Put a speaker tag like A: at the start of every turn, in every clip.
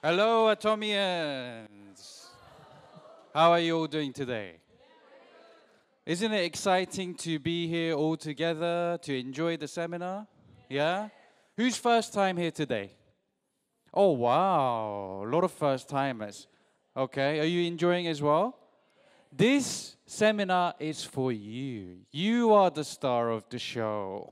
A: Hello, Atomians. How are you all doing today? Isn't it exciting to be here all together to enjoy the seminar? Yeah? Who's first time here today? Oh, wow. A lot of first timers. Okay. Are you enjoying as well? This seminar is for you. You are the star of the show.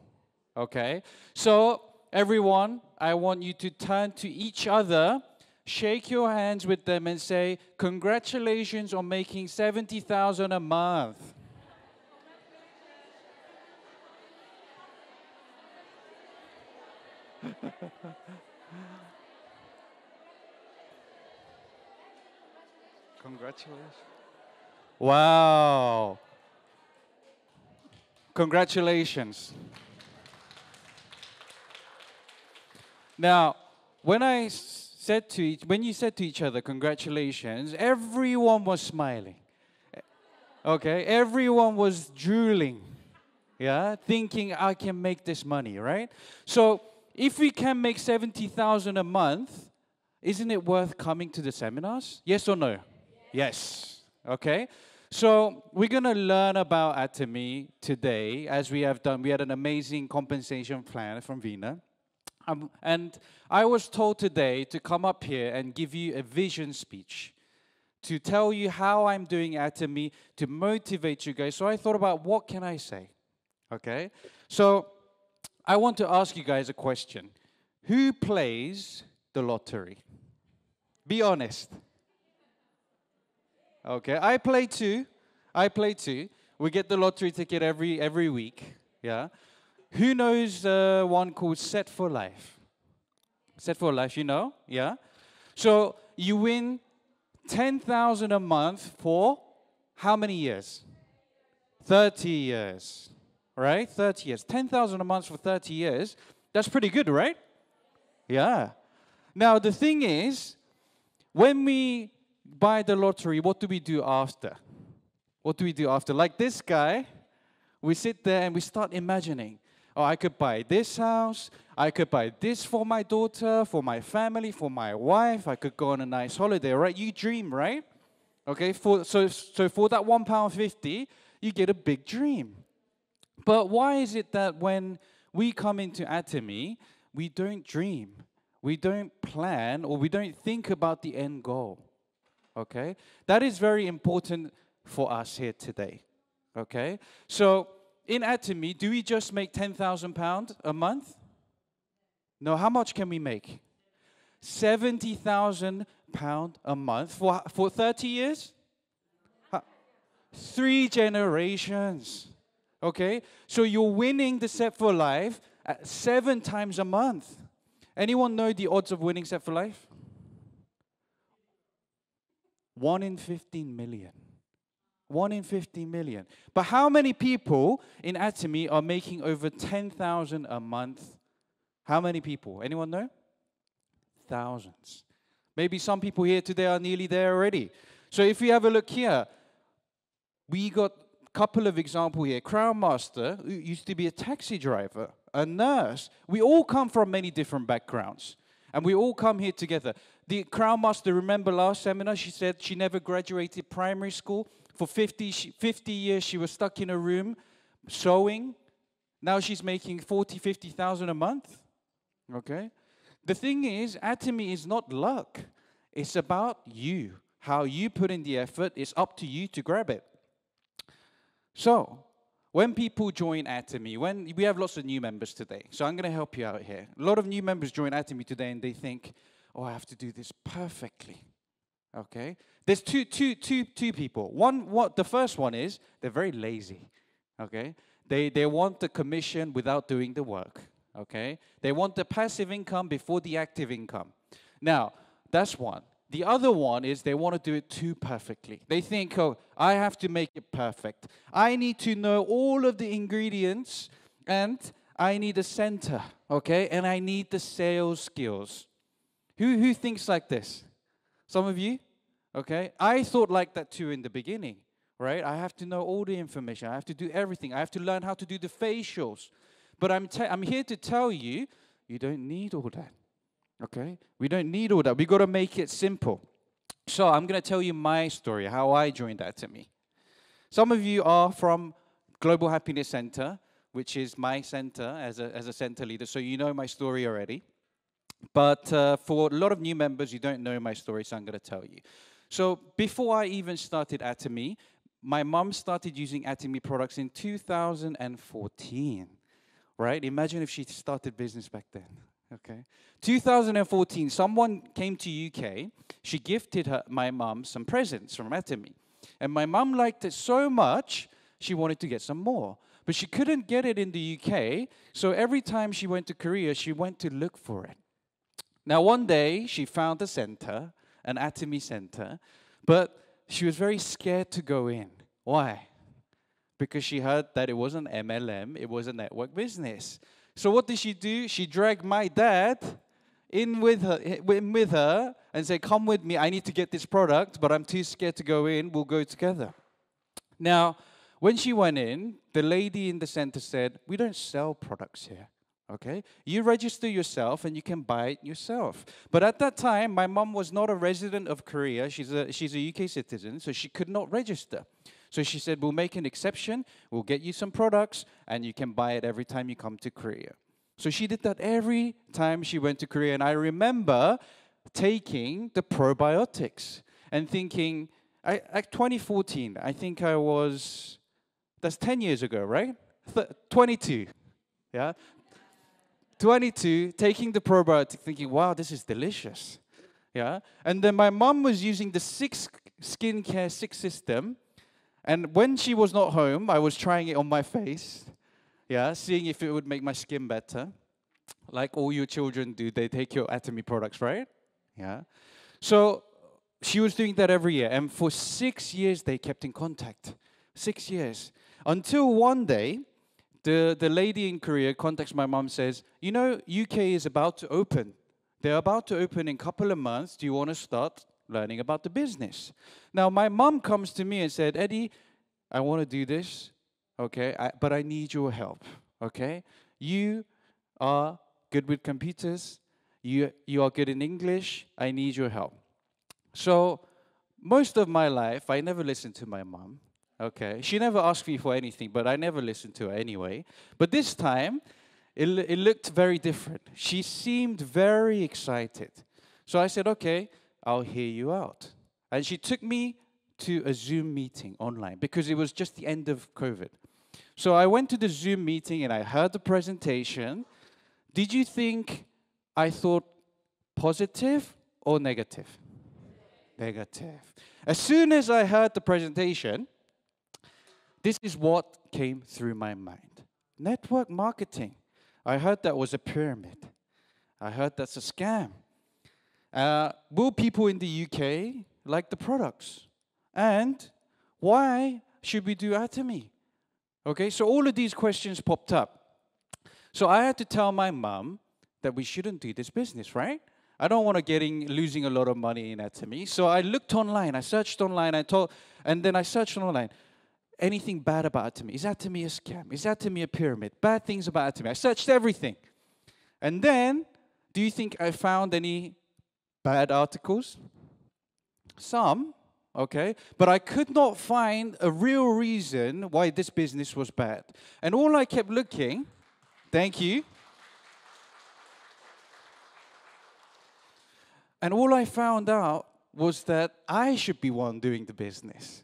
A: Okay? So, everyone, I want you to turn to each other, shake your hands with them, and say, congratulations on making 70,000 a month. Congratulations. Wow. Congratulations. Now, when you said to each other congratulations, everyone was smiling. Okay, everyone was drooling. Yeah, thinking I can make this money, right? So, if we can make 70,000 a month, isn't it worth coming to the seminars? Yes or no? Yes. Okay. So we're going to learn about Atomy today, as we have done. We had an amazing compensation plan from Vina. And I was told today to come up here and give you a vision speech to tell you how I'm doing Atomy, to motivate you guys. So I thought about what can I say? Okay? So I want to ask you guys a question. Who plays the lottery? Be honest. Okay, I play too. I play too. We get the lottery ticket every week. Yeah. Who knows one called Set for Life? Set for Life, you know? Yeah. So you win 10,000 a month for how many years? 30 years. Right? 30 years. 10,000 a month for 30 years. That's pretty good, right? Yeah. Now the thing is, when we buy the lottery, what do we do after? What do we do after? Like this guy, we sit there and we start imagining, oh, I could buy this house, I could buy this for my daughter, for my family, for my wife, I could go on a nice holiday, right? You dream, right? Okay, so for that £1.50, you get a big dream. But why is it that when we come into Atomy, we don't dream, we don't plan, or we don't think about the end goal? Okay? That is very important for us here today. Okay? So, in Atomy, do we just make £10,000 a month? No, how much can we make? £70,000 a month for 30 years? 3 generations. Okay? So you're winning the Set for Life at 7 times a month. Anyone know the odds of winning Set for Life? 1 in 15 million. 1 in 50 million. But how many people in Atomy are making over 10,000 a month? How many people? Anyone know? Thousands. Maybe some people here today are nearly there already. So if we have a look here, we got a couple of examples here. Crown Master, who used to be a taxi driver, a nurse. We all come from many different backgrounds. And we all come here together. The Crown Master, remember last seminar, she said she never graduated primary school. For 50 years, she was stuck in a room sewing. Now she's making 40, 50,000 a month. Okay? The thing is, Atomy is not luck. It's about you. How you put in the effort, it's up to you to grab it. So, when people join Atomy, when we have lots of new members today, so I'm going to help you out here. A lot of new members join Atomy today and they think, oh, I have to do this perfectly. Okay? There's two people. The first one is they're very lazy. Okay? They want the commission without doing the work. Okay? They want the passive income before the active income. Now, that's one. The other one is they want to do it too perfectly. They think, oh, I have to make it perfect. I need to know all of the ingredients, and I need a center, okay? And I need the sales skills. Who thinks like this? Some of you? Okay? I thought like that too in the beginning, right? I have to know all the information. I have to do everything. I have to learn how to do the facials. But I'm here to tell you, you don't need all that. Okay? We don't need all that. We got to make it simple. So I'm going to tell you my story, how I joined Atomy. Some of you are from Global Happiness Center, which is my center as a center leader, so you know my story already. But for a lot of new members, you don't know my story, so I'm going to tell you. So before I even started Atomy, my mom started using Atomy products in 2014, right? Imagine if she started business back then, okay? 2014, someone came to UK. She gifted my mom some presents from Atomy. And my mom liked it so much, she wanted to get some more. But she couldn't get it in the UK, so every time she went to Korea, she went to look for it. Now, one day, she found a center, an Atomy center, but she was very scared to go in. Why? Because she heard that it wasn't MLM, it was a network business. So what did she do? She dragged my dad in with her and said, come with me, I need to get this product, but I'm too scared to go in, we'll go together. Now, when she went in, the lady in the center said, we don't sell products here. Okay, you register yourself and you can buy it yourself. But at that time, my mom was not a resident of Korea. She's a UK citizen, so she could not register. So she said, we'll make an exception. We'll get you some products, and you can buy it every time you come to Korea. So she did that every time she went to Korea. And I remember taking the probiotics and thinking, 2014, I think I was, that's 10 years ago, right? 22, yeah? 22, taking the probiotic, thinking, wow, this is delicious. Yeah. And then my mom was using the skincare 6 system. And when she was not home, I was trying it on my face. Yeah, seeing if it would make my skin better. Like all your children do, they take your Atomy products, right? Yeah. So she was doing that every year. And for 6 years, they kept in contact. 6 years. Until one day, the lady in Korea contacts my mom, says, you know, UK is about to open. They're about to open in a couple of months. Do you want to start learning about the business? Now, my mom comes to me and said, Eddie, I want to do this, okay, but I need your help, okay? You are good with computers. You are good in English. I need your help. So most of my life, I never listened to my mom. Okay, she never asked me for anything, but I never listened to her anyway. But this time, it looked very different. She seemed very excited. So I said, okay, I'll hear you out. And she took me to a Zoom meeting online because it was just the end of COVID. So I went to the Zoom meeting and I heard the presentation. Did you think I thought positive or negative? Negative. As soon as I heard the presentation, this is what came through my mind. Network marketing. I heard that was a pyramid. I heard that's a scam. Will people in the UK like the products? And why should we do Atomy? Okay, so all of these questions popped up. So I had to tell my mom that we shouldn't do this business, right? I don't want to losing a lot of money in Atomy. So I looked online. I searched online. And then I searched online. Anything bad about Atomy? Is Atomy a scam? Is Atomy a pyramid? Bad things about Atomy. I searched everything. And then, do you think I found any bad articles? Some, okay. But I could not find a real reason why this business was bad. And all I kept looking, thank you. And all I found out was that I should be one doing the business.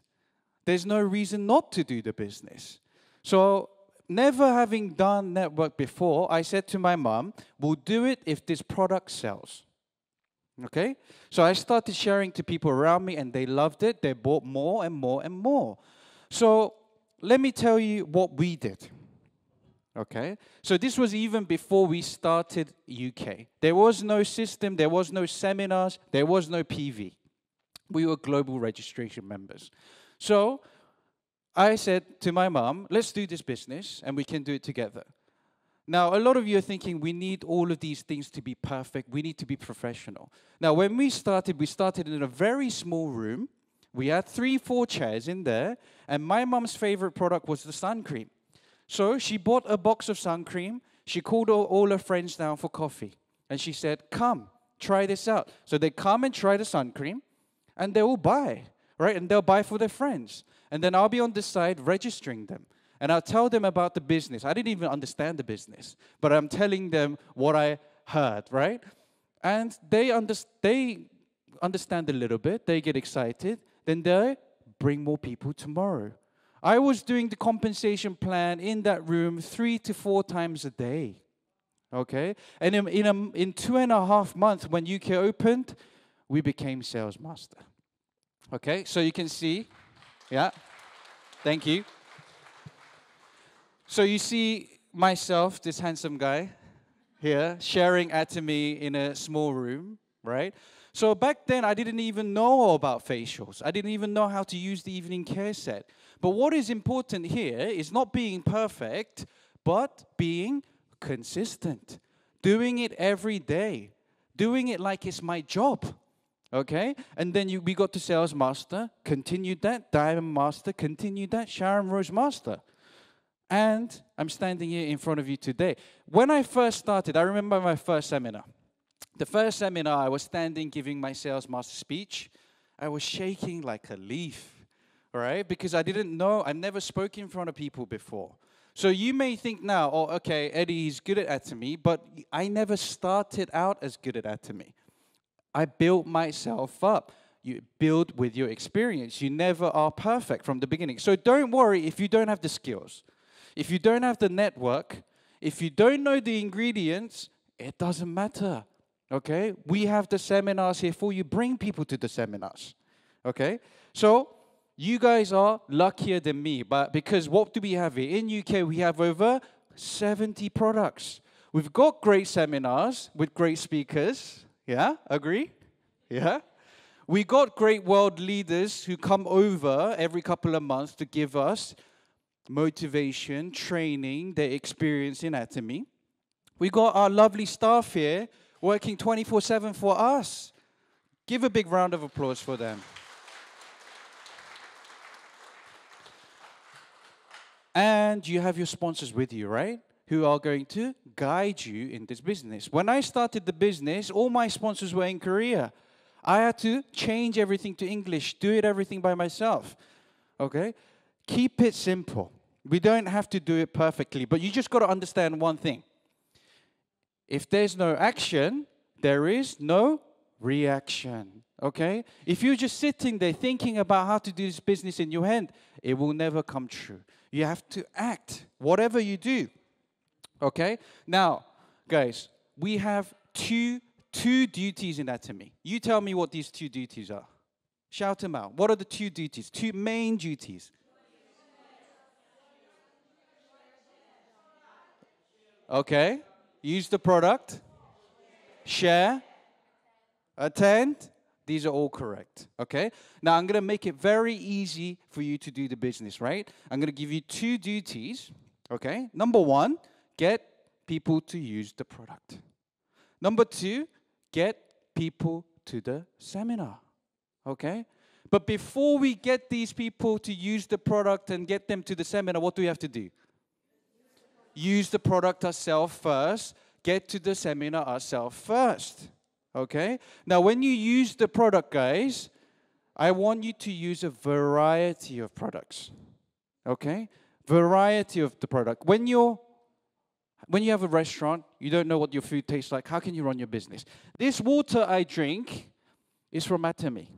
A: There's no reason not to do the business. So, never having done network before, I said to my mom, we'll do it if this product sells. Okay? So I started sharing to people around me, and they loved it. They bought more and more and more. So, let me tell you what we did. Okay? So this was even before we started UK. There was no system, there was no seminars, there was no PV. We were global registration members. So I said to my mom, let's do this business and we can do it together. Now, a lot of you are thinking we need all of these things to be perfect. We need to be professional. Now, when we started in a very small room. We had 3-4 chairs in there, and my mom's favorite product was the sun cream. So she bought a box of sun cream. She called all her friends down for coffee. And she said, come, try this out. So they come and try the sun cream, and they will buy, right? And they'll buy for their friends. And then I'll be on the side registering them. And I'll tell them about the business. I didn't even understand the business, but I'm telling them what I heard, right? And they understand a little bit. They get excited. Then they bring more people tomorrow. I was doing the compensation plan in that room 3 to 4 times a day. Okay? And in 2.5 months, when UK opened, we became sales master. Okay? So you can see, yeah. Thank you. So you see myself, this handsome guy here, sharing Atomy in a small room, right? So back then, I didn't even know about facials. I didn't even know how to use the evening care set. But what is important here is not being perfect, but being consistent. Doing it every day. Doing it like it's my job. Okay? And then we got to Sales Master, continued that, Diamond Master, continued that, Sharon Rose Master. And I'm standing here in front of you today. When I first started, I remember my first seminar. The first seminar, I was standing giving my Sales Master speech. I was shaking like a leaf, all right? Because I didn't know, I never spoke in front of people before. So you may think now, oh, okay, Eddie's good at Atomy, but I never started out as good at Atomy. I built myself up. You build with your experience. You never are perfect from the beginning. So don't worry if you don't have the skills. If you don't have the network, if you don't know the ingredients, it doesn't matter, okay? We have the seminars here for you. Bring people to the seminars, okay? So you guys are luckier than me, but because what do we have here? In UK, we have over 70 products. We've got great seminars with great speakers. Yeah, agree? Yeah? We got great world leaders who come over every couple of months to give us motivation, training, their experience in Atomy. We got our lovely staff here working 24/7 for us. Give a big round of applause for them. And you have your sponsors with you, right? Who are going to guide you in this business. When I started the business, all my sponsors were in Korea. I had to change everything to English, do it everything by myself. Okay? Keep it simple. We don't have to do it perfectly, but you just got to understand one thing. If there's no action, there is no reaction. Okay? If you're just sitting there thinking about how to do this business in your head, it will never come true. You have to act, whatever you do. Okay? Now, guys, we have two duties in Atomy. You tell me what these 2 duties are. Shout them out. What are the 2 duties? 2 main duties. Okay. Use the product. Share. Attend. These are all correct. Okay. Now, I'm going to make it very easy for you to do the business, right? I'm going to give you 2 duties. Okay. Number 1, get people to use the product. Number 2, get people to the seminar. Okay. But before we get these people to use the product and get them to the seminar, what do we have to do? Use the product ourselves first, get to the seminar ourselves first. Okay? Now, when you use the product, guys, I want you to use a variety of products. Okay? Variety of the product. When you have a restaurant, you don't know what your food tastes like. How can you run your business? This water I drink is from Atomy.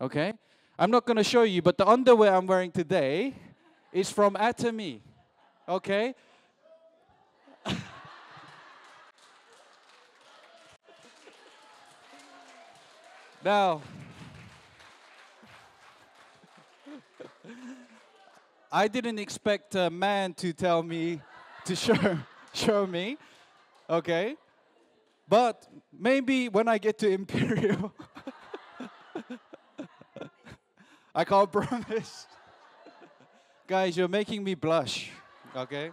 A: Okay? I'm not going to show you, but the underwear I'm wearing today is from Atomy. Okay? Now, I didn't expect a man to tell me to show me, okay? But maybe when I get to Imperial, I can't promise. Guys, you're making me blush, okay?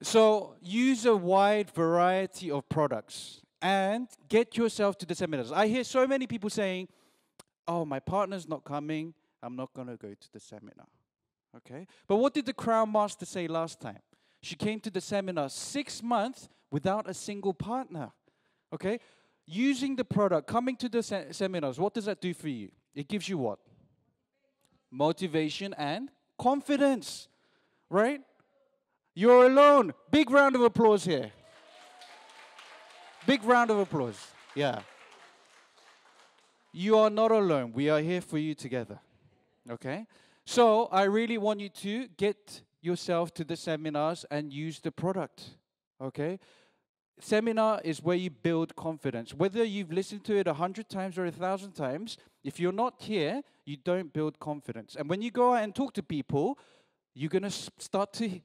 A: So use a wide variety of products and get yourself to the seminars. I hear so many people saying, oh, my partner's not coming, I'm not going to go to the seminar. Okay? But what did the Crown Master say last time? She came to the seminar 6 months without a single partner. Okay? Using the product, coming to the seminars, what does that do for you? It gives you what? Motivation and confidence, right? You're alone. Big round of applause here. Big round of applause. Yeah. You are not alone. We are here for you together. Okay? So I really want you to get yourself to the seminars and use the product. Okay? Seminar is where you build confidence. Whether you've listened to it 100 times or 1,000 times, if you're not here, you don't build confidence. And when you go out and talk to people, you're going to start to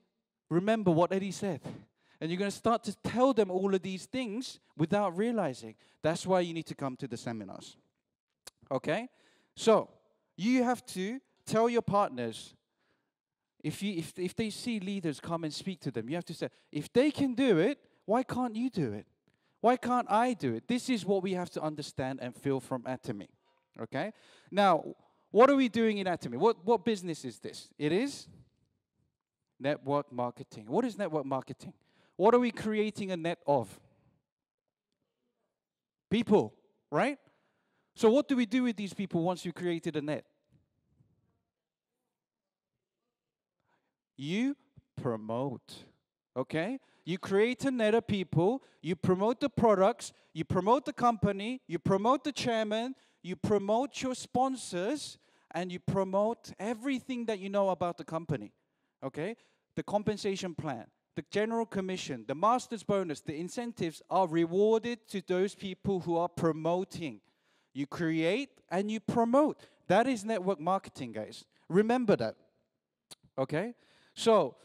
A: remember what Eddie said. And you're going to start to tell them all of these things without realizing. That's why you need to come to the seminars. Okay? So, you have to tell your partners, if they see leaders come and speak to them, you have to say, if they can do it, why can't you do it? Why can't I do it? This is what we have to understand and feel from Atomy. Okay? Now, what are we doing in Atomy? What business is this? It is network marketing. What is network marketing? What are we creating a net of? People, right? So what do we do with these people once you've created a net? You promote. Okay? You create a net of people, you promote the products, you promote the company, you promote the chairman, you promote your sponsors, and you promote everything that you know about the company. Okay? The compensation plan, the general commission, the master's bonus, the incentives are rewarded to those people who are promoting. You create and you promote. That is network marketing, guys. Remember that. Okay? So,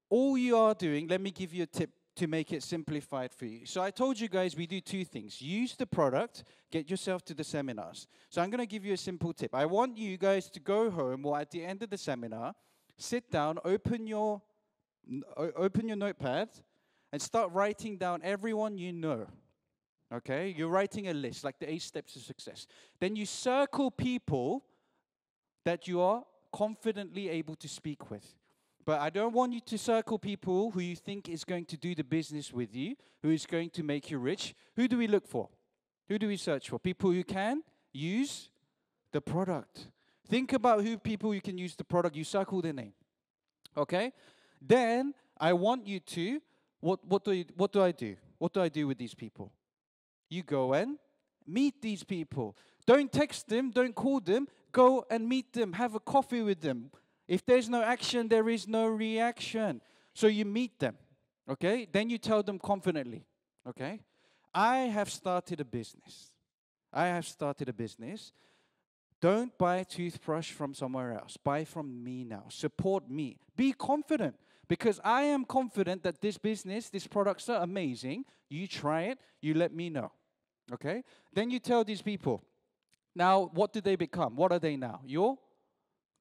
A: all you are doing, let me give you a tip to make it simplified for you. So I told you guys we do two things. Use the product, get yourself to the seminars. So I'm going to give you a simple tip. I want you guys to go home or at the end of the seminar, sit down, open your notepad, and start writing down everyone you know. Okay? You're writing a list, like the 8 steps to success. Then you circle people that you are confidently able to speak with. But I don't want you to circle people who you think is going to do the business with you, who is going to make you rich. Who do we look for? Who do we search for? People who can use the product. Think about people who can use the product. You circle their name. Okay? Then I want you to, what do I do? What do I do with these people? You go and meet these people. Don't text them, don't call them. Go and meet them. Have a coffee with them. If there's no action, there is no reaction. So you meet them, okay? Then you tell them confidently, okay? I have started a business. Don't buy a toothbrush from somewhere else. Buy from me now. Support me. Be confident, because I am confident that this business, these products are amazing. You try it. You let me know, okay? Then you tell these people. Now, what do they become? What are they now? Your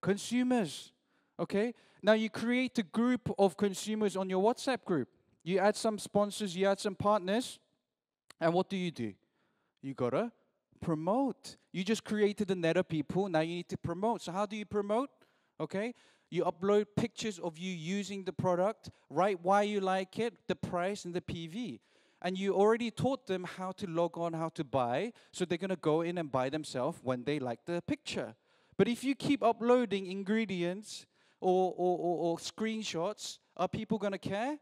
A: consumers. Okay? Now you create a group of consumers on your WhatsApp group. You add some sponsors, you add some partners, and what do? You gotta promote. You just created a net of people, now you need to promote. So how do you promote? Okay? You upload pictures of you using the product, write why you like it, the price, and the PV. And you already taught them how to log on, how to buy, so they're gonna go in and buy themselves when they like the picture. But if you keep uploading ingredients, or screenshots, are people going to care?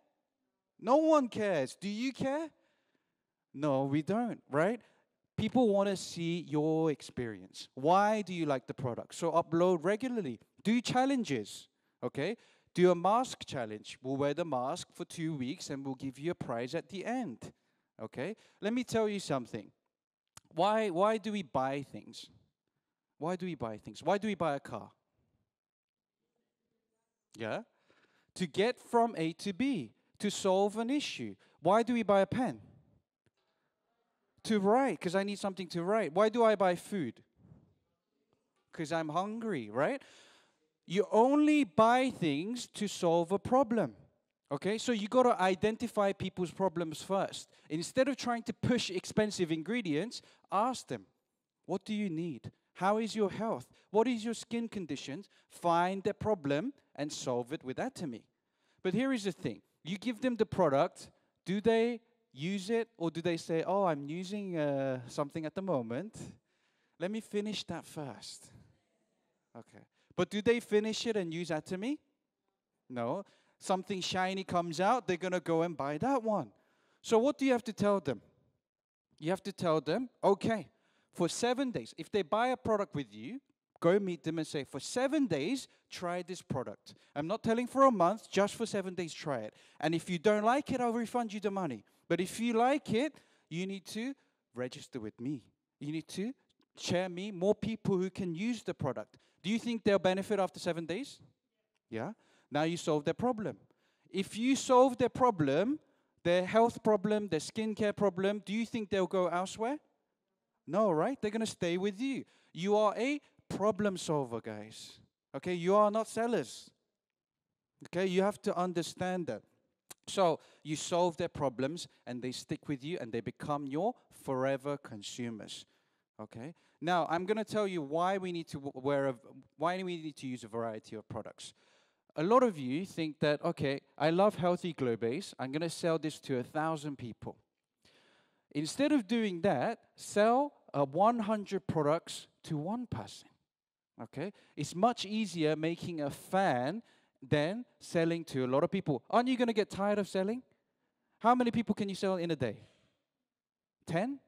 A: No one cares. Do you care? No, we don't, right? People want to see your experience. Why do you like the product? So upload regularly. Do challenges, okay? Do a mask challenge. We'll wear the mask for 2 weeks and we'll give you a prize at the end, okay? Let me tell you something. Why do we buy things? Why do we buy things? Why do we buy a car? Yeah? To get from A to B, to solve an issue. Why do we buy a pen? To write, because I need something to write. Why do I buy food? Because I'm hungry, right? You only buy things to solve a problem. Okay, so you got to identify people's problems first. Instead of trying to push expensive ingredients, ask them, what do you need? How is your health? What is your skin conditions? Find the problem and solve it with Atomy. But here is the thing. You give them the product. Do they use it, or do they say, oh, I'm using something at the moment. Let me finish that first. Okay. But do they finish it and use Atomy? No. Something shiny comes out, they're going to go and buy that one. So what do you have to tell them? You have to tell them, okay, for 7 days, if they buy a product with you, go meet them and say, for 7 days, try this product. I'm not telling for a month, just for 7 days, try it. And if you don't like it, I'll refund you the money. But if you like it, you need to register with me. You need to share me more people who can use the product. Do you think they'll benefit after 7 days? Yeah? Now you solve their problem. If you solve their problem, their health problem, their skincare problem, do you think they'll go elsewhere? No, right? They're going to stay with you. You are a problem solver, guys. Okay, you are not sellers. Okay, you have to understand that. So you solve their problems and they stick with you and they become your forever consumers. Okay. Now I'm going to tell you why we need to why we need to use a variety of products. A lot of you think that, okay, I love healthy glow base. I'm going to sell this to 1,000 people. Instead of doing that, sell 100 products to one person. Okay? It's much easier making a fan than selling to a lot of people. Aren't you going to get tired of selling? How many people can you sell in a day? 10?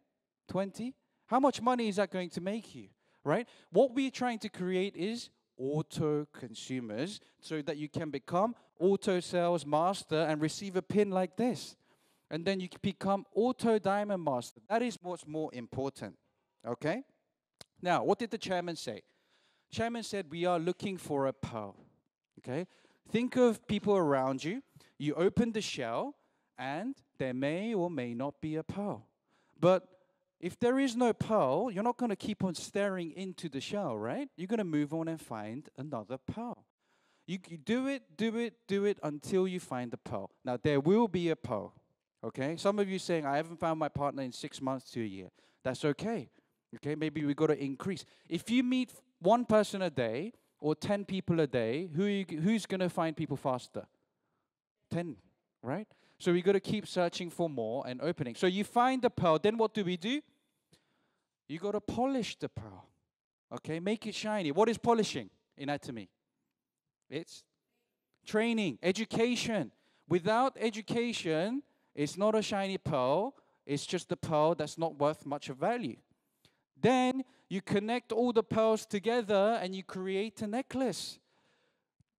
A: 20? How much money is that going to make you? Right? What we're trying to create is auto consumers so that you can become auto sales master and receive a pin like this. And then you can become auto diamond master. That is what's more important. Okay? Now, what did the chairman say? Chairman said we are looking for a pearl. Okay? Think of people around you. You open the shell and there may or may not be a pearl. But if there is no pearl, you're not going to keep on staring into the shell, right? You're going to move on and find another pearl. You do it until you find the pearl. Now, there will be a pearl, okay? Some of you saying, I haven't found my partner in 6 months to a year. That's okay, okay? Maybe we've got to increase. If you meet one person a day or 10 people a day, who's going to find people faster? 10, right? So we got to keep searching for more and opening. So you find the pearl, then what do? You got to polish the pearl, okay? Make it shiny. What is polishing in Atomy? It's training, education. Without education, it's not a shiny pearl. It's just a pearl that's not worth much of value. Then you connect all the pearls together and you create a necklace.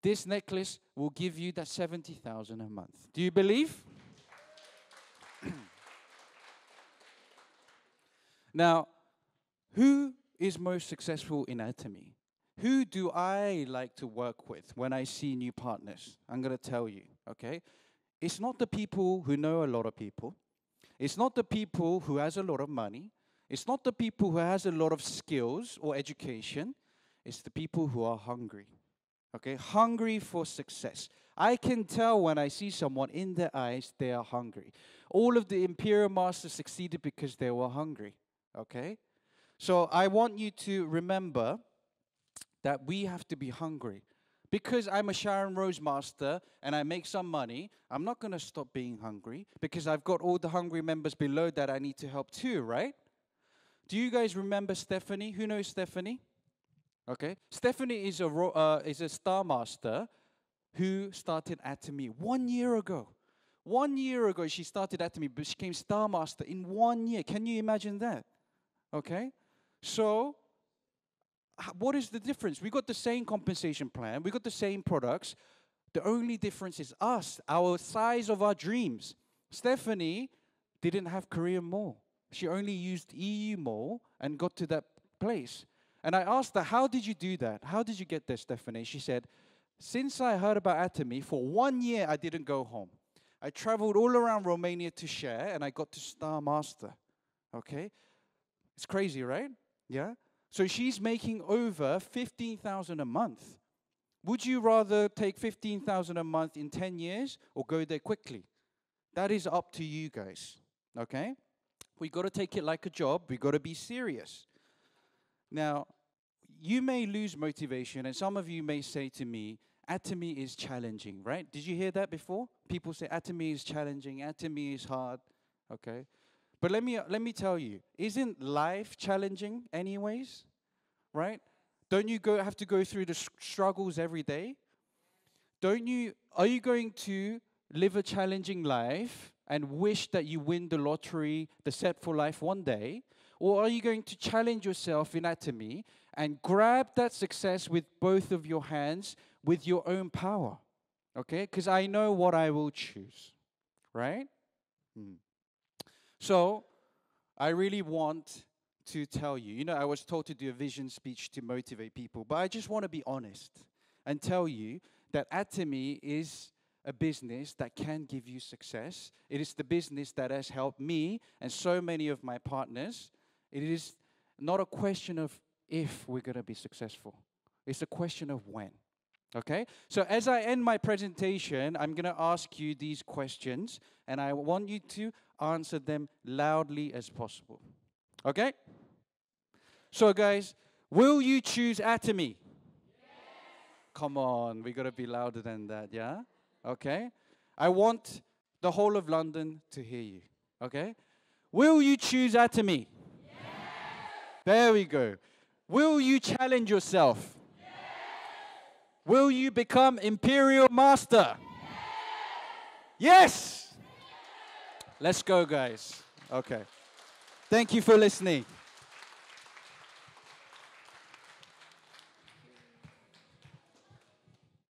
A: This necklace will give you that 70,000 a month. Do you believe? Now, who is most successful in Atomy? Who do I like to work with when I see new partners? I'm going to tell you, okay? It's not the people who know a lot of people. It's not the people who has a lot of money. It's not the people who has a lot of skills or education. It's the people who are hungry. Okay, hungry for success. I can tell when I see someone in their eyes, they are hungry. All of the Imperial Masters succeeded because they were hungry. Okay? So I want you to remember that we have to be hungry. Because I'm a Sharon Rose Master and I make some money, I'm not going to stop being hungry because I've got all the hungry members below that I need to help too, right? Do you guys remember Stephanie? Who knows Stephanie? Okay. Stephanie is a Star Master who started Atomy 1 year ago. 1 year ago, she started Atomy, but she became Star Master in 1 year. Can you imagine that? Okay. So, what is the difference? We got the same compensation plan. We got the same products. The only difference is us, our size of our dreams. Stephanie didn't have Korean Mall. She only used EU Mall and got to that place. And I asked her, how did you do that? How did you get there, Stephanie? She said, since I heard about Atomy, for 1 year, I didn't go home. I traveled all around Romania to share, and I got to Star Master. Okay? It's crazy, right? Yeah? So she's making over 15,000 a month. Would you rather take 15,000 a month in 10 years or go there quickly? That is up to you guys. Okay? We got to take it like a job. We got to be serious. Now, you may lose motivation, and some of you may say to me, Atomy is challenging, right? Did you hear that before? People say Atomy is challenging, Atomy is hard. Okay? But let me tell you, isn't life challenging anyways? Right? Don't you have to go through the struggles every day? Are you going to live a challenging life and wish that you win the lottery, the set for life one day? Or are you going to challenge yourself in Atomy and grab that success with both of your hands with your own power? Okay? Because I know what I will choose. Right? Hmm. So, I really want to tell you, I was told to do a vision speech to motivate people, but I just want to be honest and tell you that Atomy is a business that can give you success. It is the business that has helped me and so many of my partners. It is not a question of if we're going to be successful. It's a question of when. Okay? So as I end my presentation, I'm going to ask you these questions, and I want you to answer them loudly as possible. Okay? So guys, will you choose Atomy? Come on, we got to be louder than that, yeah? Okay? I want the whole of London to hear you. Okay? Will you choose Atomy? There we go. Will you challenge yourself? Will you become Imperial Master? Yes! Let's go, guys. Okay. Thank you for listening.